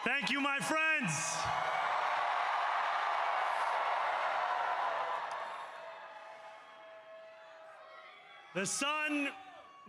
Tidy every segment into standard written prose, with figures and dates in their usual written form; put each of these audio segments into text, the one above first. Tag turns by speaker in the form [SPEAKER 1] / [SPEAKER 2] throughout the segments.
[SPEAKER 1] Thank you, my friends. The sun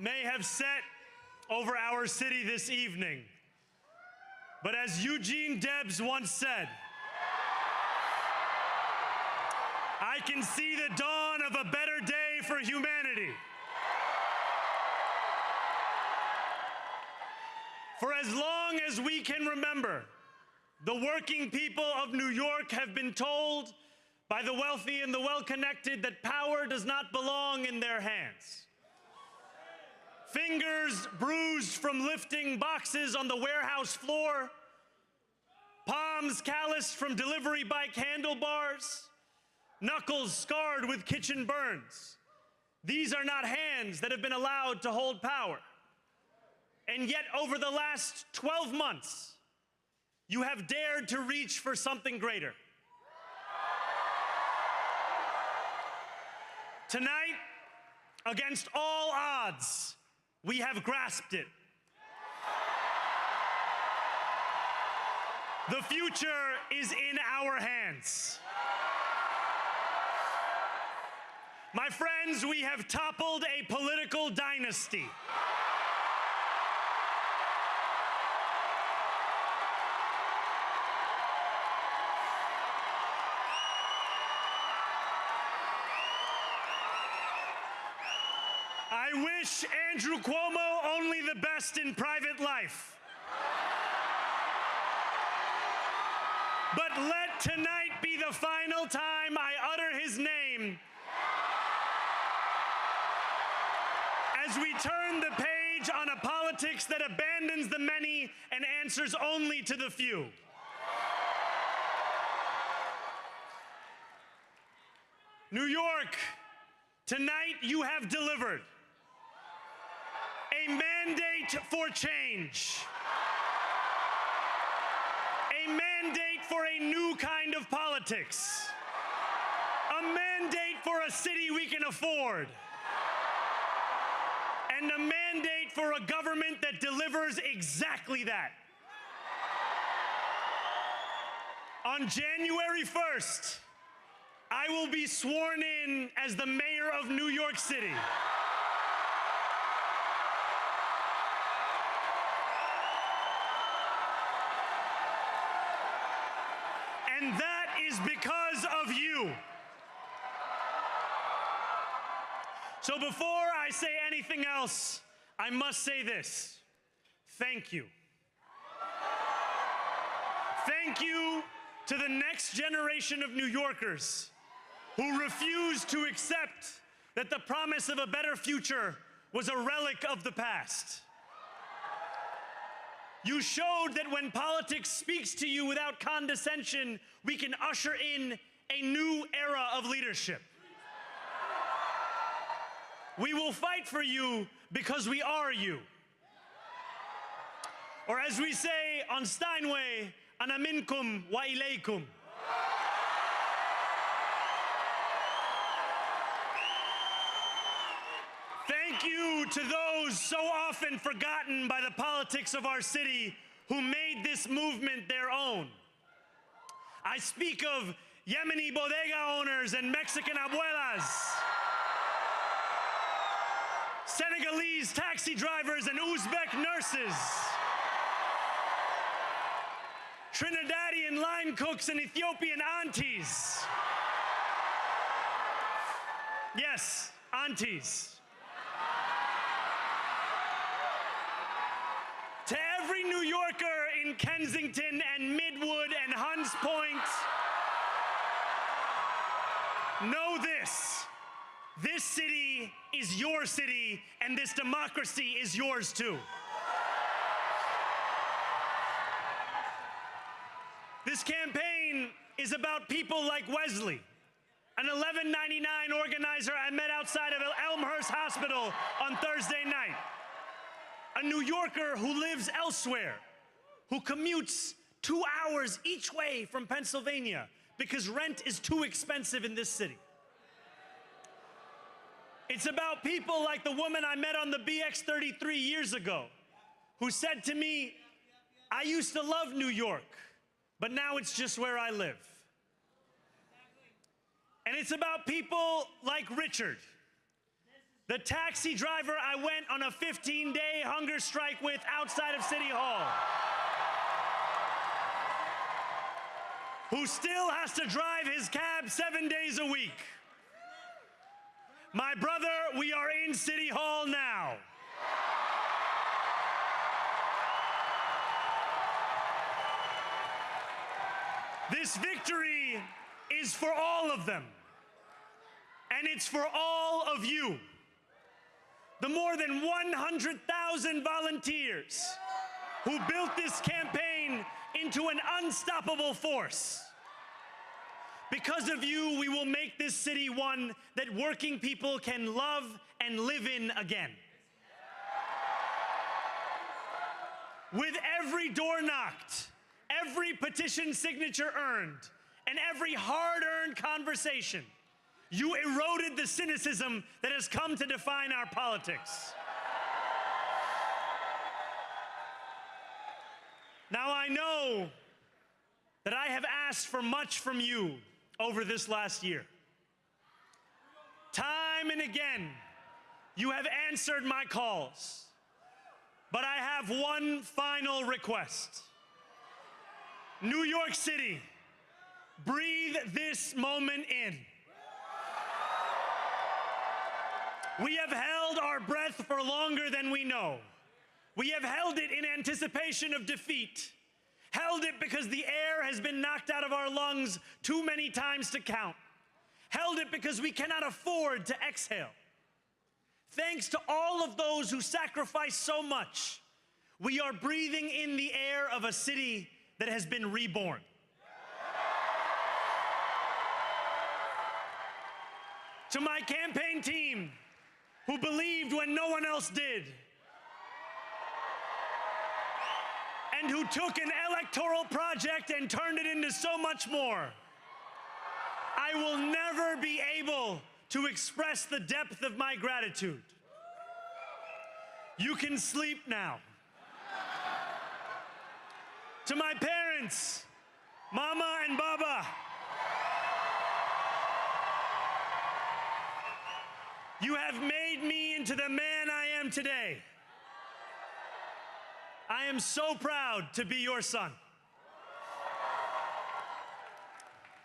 [SPEAKER 1] may have set over our city this evening, but as Eugene Debs once said, I can see the dawn of a better day for humanity. For as long as we can remember, the working people of New York have been told by the wealthy and the well-connected that power does not belong in their hands. Fingers bruised from lifting boxes on the warehouse floor, palms calloused from delivery bike handlebars, knuckles scarred with kitchen burns. These are not hands that have been allowed to hold power. And yet, over the last 12 months, you have dared to reach for something greater. Tonight, against all odds, we have grasped it. The future is in our hands. My friends, we have toppled a political dynasty. I wish Andrew Cuomo only the best in private life. But let tonight be the final time I utter his name as we turn the page on a politics that abandons the many and answers only to the few. New York, tonight you have delivered a mandate for change, a mandate for a new kind of politics, a mandate for a city we can afford, and a mandate for a government that delivers exactly that. On January 1st, I will be sworn in as the mayor of New York City. And that is because of you. So before I say anything else, I must say this. Thank you. Thank you to the next generation of New Yorkers who refused to accept that the promise of a better future was a relic of the past. You showed that when politics speaks to you without condescension, we can usher in a new era of leadership. We will fight for you because we are you. Or as we say on Steinway, ana minkum wa ilaykum. Thank you to those so often forgotten by the politics of our city who made this movement their own. I speak of Yemeni bodega owners and Mexican abuelas, Senegalese taxi drivers and Uzbek nurses, Trinidadian line cooks and Ethiopian aunties. Yes, aunties. To every New Yorker in Kensington and Midwood and Hunts Point, know this. This city is your city, and this democracy is yours too. This campaign is about people like Wesley, an $11.99 organizer I met outside of Elmhurst Hospital on Thursday night. A New Yorker who lives elsewhere, who commutes 2 hours each way from Pennsylvania because rent is too expensive in this city. It's about people like the woman I met on the BX-33 years ago, who said to me, I used to love New York, but now it's just where I live. And it's about people like Richard, the taxi driver I went on a 15-day hunger strike with outside of City Hall, who still has to drive his cab 7 days a week. My brother, we are in City Hall now. This victory is for all of them, and it's for all of you. The more than 100,000 volunteers who built this campaign into an unstoppable force. Because of you, we will make this city one that working people can love and live in again. With every door knocked, every petition signature earned, and every hard-earned conversation, you eroded the cynicism that has come to define our politics. Now, I know that I have asked for much from you over this last year. Time and again, you have answered my calls, but I have one final request. New York City, breathe this moment in. We have held our breath for longer than we know. We have held it in anticipation of defeat, held it because the air has been knocked out of our lungs too many times to count, held it because we cannot afford to exhale. Thanks to all of those who sacrificed so much, we are breathing in the air of a city that has been reborn. To my campaign team, who believed when no one else did, and who took an electoral project and turned it into so much more, I will never be able to express the depth of my gratitude. You can sleep now. To my parents, Mama and Baba, you have made me into the man I am today. I am so proud to be your son.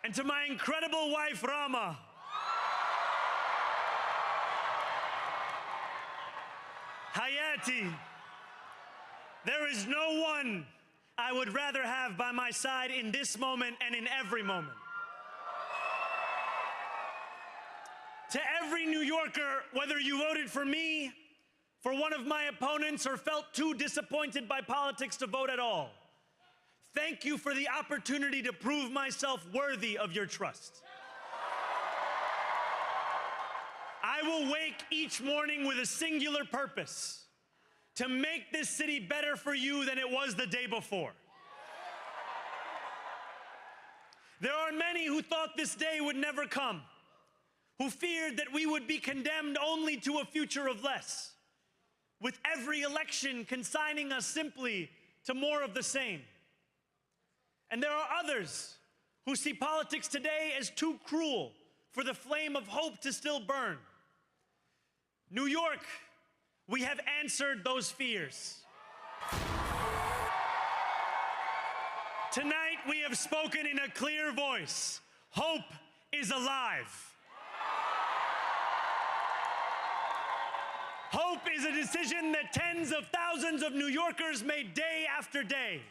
[SPEAKER 1] And to my incredible wife, Rama, Hayati, there is no one I would rather have by my side in this moment and in every moment. To every New Yorker, whether you voted for me, for one of my opponents, or felt too disappointed by politics to vote at all, thank you for the opportunity to prove myself worthy of your trust. I will wake each morning with a singular purpose: to make this city better for you than it was the day before. There are many who thought this day would never come, who feared that we would be condemned only to a future of less, with every election consigning us simply to more of the same. And there are others who see politics today as too cruel for the flame of hope to still burn. New York, we have answered those fears. Tonight, we have spoken in a clear voice. Hope is alive. Hope is a decision that tens of thousands of New Yorkers made day after day,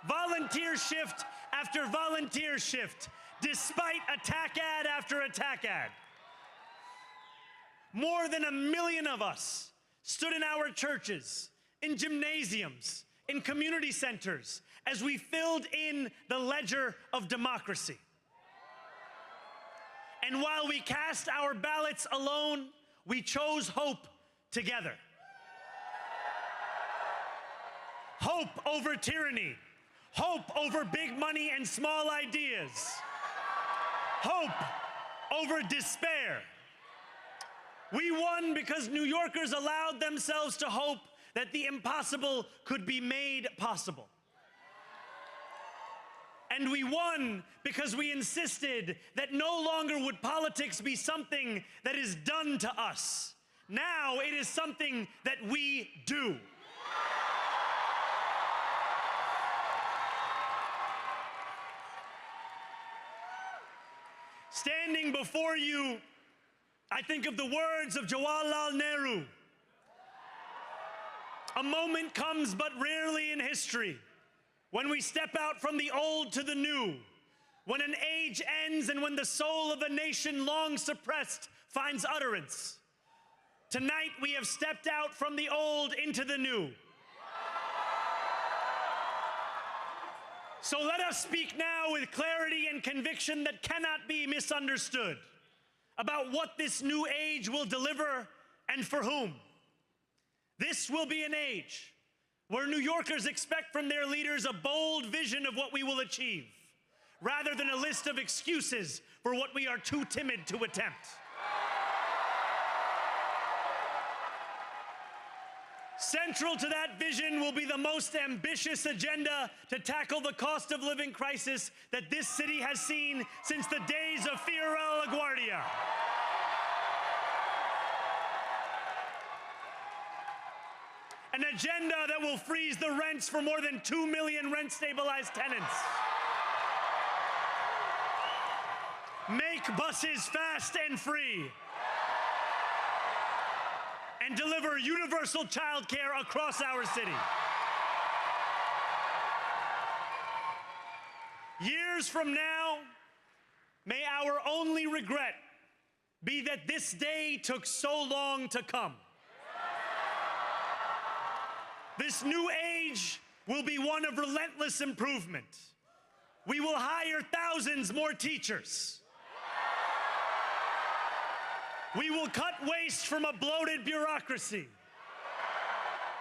[SPEAKER 1] volunteer shift after volunteer shift, despite attack ad after attack ad. More than 1 million of us stood in our churches, in gymnasiums, in community centers, as we filled in the ledger of democracy. And while we cast our ballots alone, we chose hope together. Hope over tyranny. Hope over big money and small ideas. Hope over despair. We won because New Yorkers allowed themselves to hope that the impossible could be made possible. And we won because we insisted that no longer would politics be something that is done to us. Now it is something that we do. Standing before you, I think of the words of Jawaharlal Nehru. A moment comes but rarely in history when we step out from the old to the new, when an age ends and when the soul of a nation long suppressed finds utterance. Tonight we have stepped out from the old into the new. So let us speak now with clarity and conviction that cannot be misunderstood about what this new age will deliver and for whom. This will be an age where New Yorkers expect from their leaders a bold vision of what we will achieve, rather than a list of excuses for what we are too timid to attempt. Central to that vision will be the most ambitious agenda to tackle the cost of living crisis that this city has seen since the days of Fiorella LaGuardia. An agenda that will freeze the rents for more than 2 million rent-stabilized tenants. Make buses fast and free. And deliver universal child care across our city. Years from now, may our only regret be that this day took so long to come. This new age will be one of relentless improvement. We will hire thousands more teachers. We will cut waste from a bloated bureaucracy.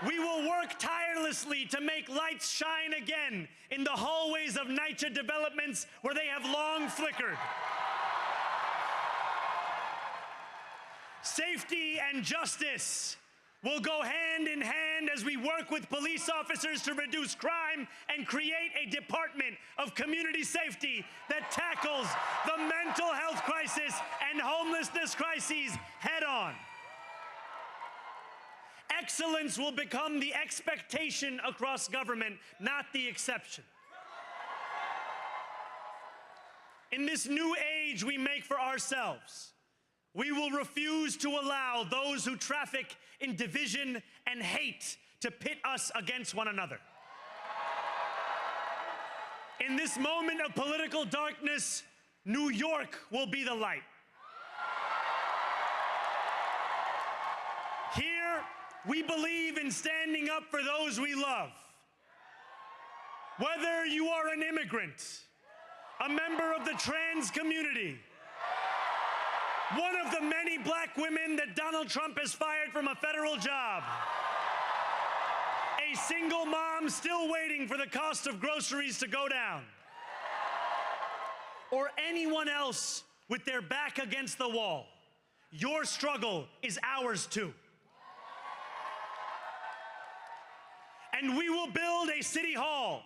[SPEAKER 1] We will work tirelessly to make lights shine again in the hallways of NYCHA developments where they have long flickered. Safety and justice will go hand in hand as we work with police officers to reduce crime and create a department of community safety that tackles the mental health crisis and homelessness crises head on. Excellence will become the expectation across government, not the exception. In this new age we make for ourselves, we will refuse to allow those who traffic in division and hate to pit us against one another. In this moment of political darkness, New York will be the light. Here, we believe in standing up for those we love. Whether you are an immigrant, a member of the trans community, one of the many black women that Donald Trump has fired from a federal job, a single mom still waiting for the cost of groceries to go down, or anyone else with their back against the wall, your struggle is ours too. And we will build a city hall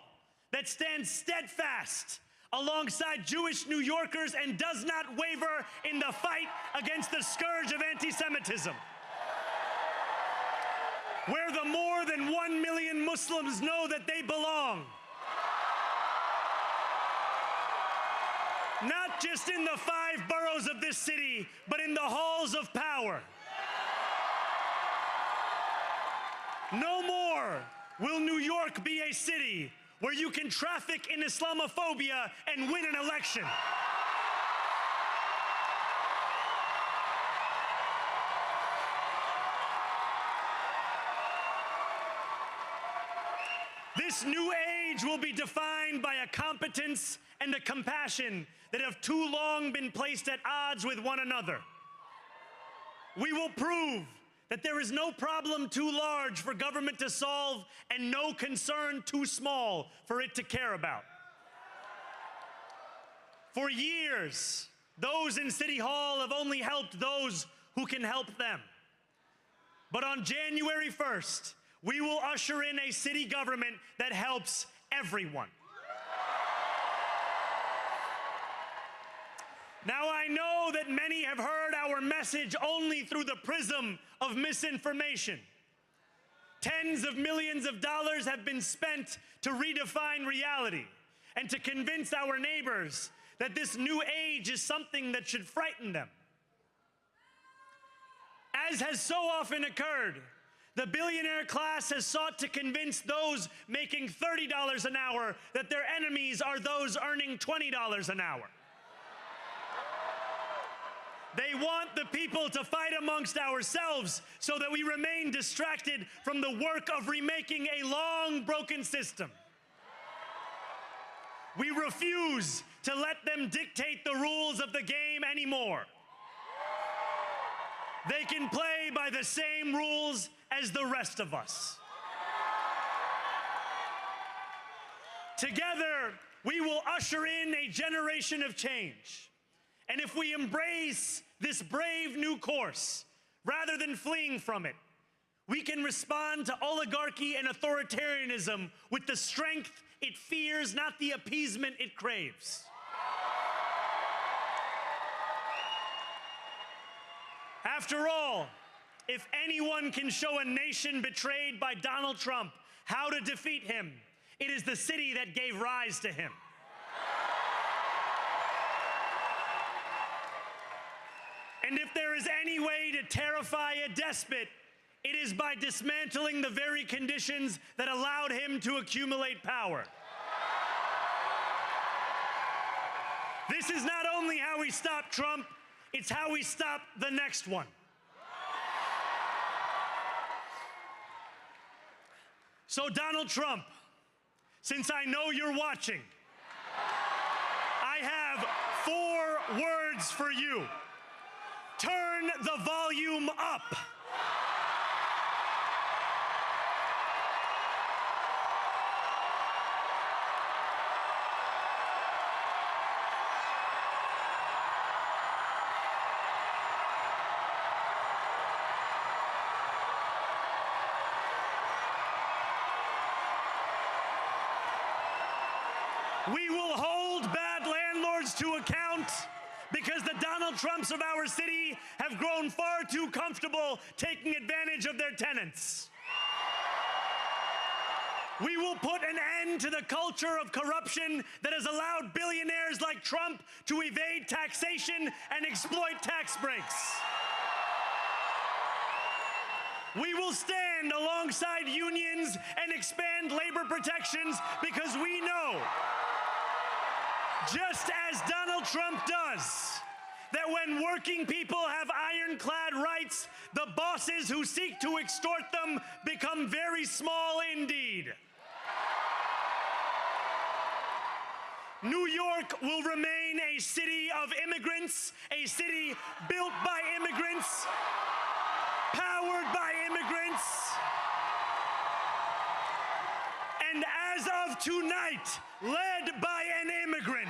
[SPEAKER 1] that stands steadfast alongside Jewish New Yorkers and does not waver in the fight against the scourge of anti-Semitism. Where the more than 1 million Muslims know that they belong. Not just in the 5 boroughs of this city, but in the halls of power. No more will New York be a city where you can traffic in Islamophobia and win an election. This new age will be defined by a competence and a compassion that have too long been placed at odds with one another. We will prove that there is no problem too large for government to solve and no concern too small for it to care about. For years, those in City Hall have only helped those who can help them. But on January 1st, we will usher in a city government that helps everyone. Now, I know that many have heard our message only through the prism of misinformation. Tens of millions of dollars have been spent to redefine reality and to convince our neighbors that this new age is something that should frighten them. As has so often occurred, the billionaire class has sought to convince those making $30 an hour that their enemies are those earning $20 an hour. They want the people to fight amongst ourselves so that we remain distracted from the work of remaking a long broken system. We refuse to let them dictate the rules of the game anymore. They can play by the same rules as the rest of us. Together, we will usher in a generation of change. And if we embrace this brave new course, rather than fleeing from it, we can respond to oligarchy and authoritarianism with the strength it fears, not the appeasement it craves. After all, if anyone can show a nation betrayed by Donald Trump how to defeat him, it is the city that gave rise to him. And if there is any way to terrify a despot, it is by dismantling the very conditions that allowed him to accumulate power. This is not only how we stop Trump, it's how we stop the next one. So Donald Trump, since I know you're watching, I have 4 words for you. Turn the volume up. We will hold bad landlords to account because the Donald Trumps of our city have grown far too comfortable taking advantage of their tenants. We will put an end to the culture of corruption that has allowed billionaires like Trump to evade taxation and exploit tax breaks. We will stand alongside unions and expand labor protections because we know, just as Donald Trump does, that when working people have ironclad rights, the bosses who seek to extort them become very small indeed. New York will remain a city of immigrants, a city built by immigrants, powered by immigrants, and as of tonight, led by an immigrant.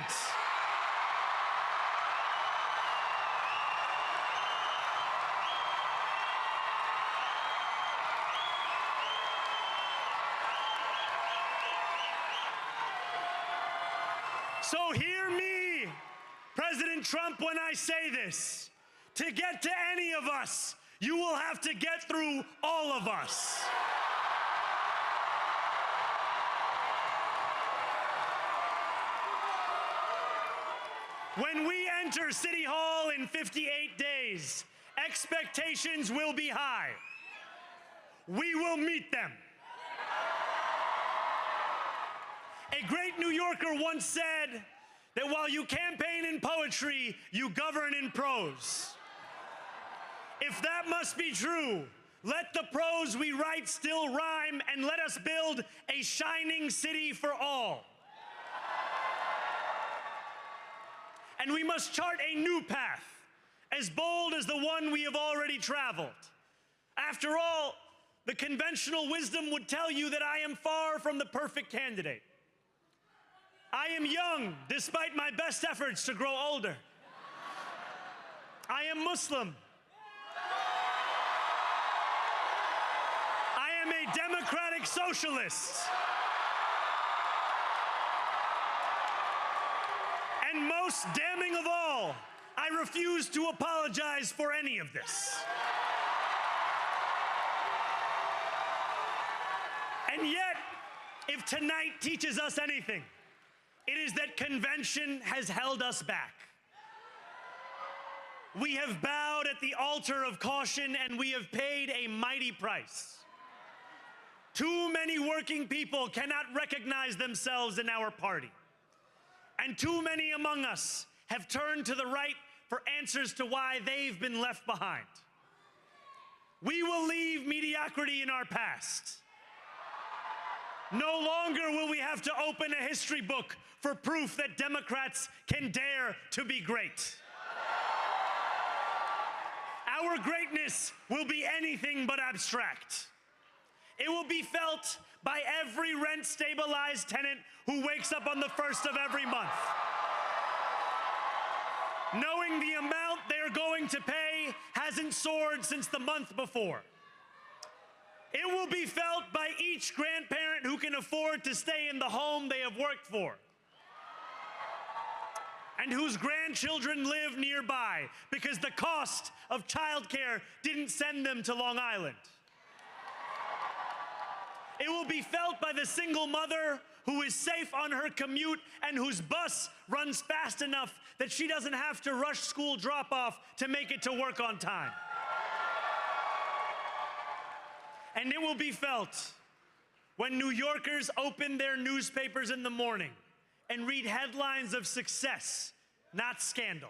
[SPEAKER 1] So hear me, President Trump, when I say this. To get to any of us, you will have to get through all of us. When we enter City Hall in 58 days, expectations will be high. We will meet them. A great New Yorker once said that while you campaign in poetry, you govern in prose. If that must be true, let the prose we write still rhyme, and let us build a shining city for all. And we must chart a new path, as bold as the one we have already traveled. After all, the conventional wisdom would tell you that I am far from the perfect candidate. I am young, despite my best efforts to grow older. I am Muslim. I am a democratic socialist. And most damning of all, I refuse to apologize for any of this. And yet, if tonight teaches us anything, it is that convention has held us back. We have bowed at the altar of caution, and we have paid a mighty price. Too many working people cannot recognize themselves in our party. And too many among us have turned to the right for answers to why they've been left behind. We will leave mediocrity in our past. No longer will we have to open a history book for proof that Democrats can dare to be great. Our greatness will be anything but abstract. It will be felt by every rent-stabilized tenant who wakes up on the first of every month, knowing the amount they're going to pay hasn't soared since the month before. It will be felt by each grandparent who can afford to stay in the home they have worked for, and whose grandchildren live nearby because the cost of childcare didn't send them to Long Island. It will be felt by the single mother who is safe on her commute and whose bus runs fast enough that she doesn't have to rush school drop-off to make it to work on time. And it will be felt when New Yorkers open their newspapers in the morning and read headlines of success, not scandal.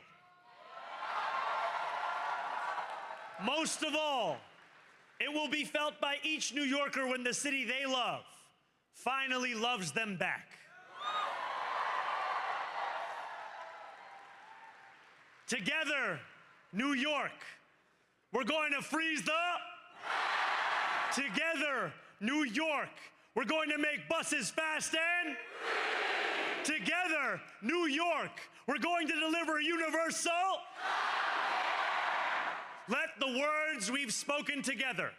[SPEAKER 1] Most of all, it will be felt by each New Yorker when the city they love finally loves them back. Together, New York, we're going to freeze the... Together, New York, we're going to make buses fast and... Together, New York, we're going to deliver universal... Let the words we've spoken together,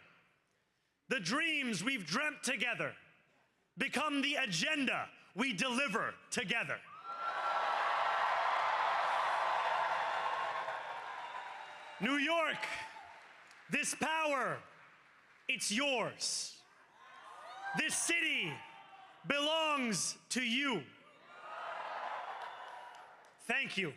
[SPEAKER 1] the dreams we've dreamt together, become the agenda we deliver together. New York, this power, it's yours. This city belongs to you. Thank you.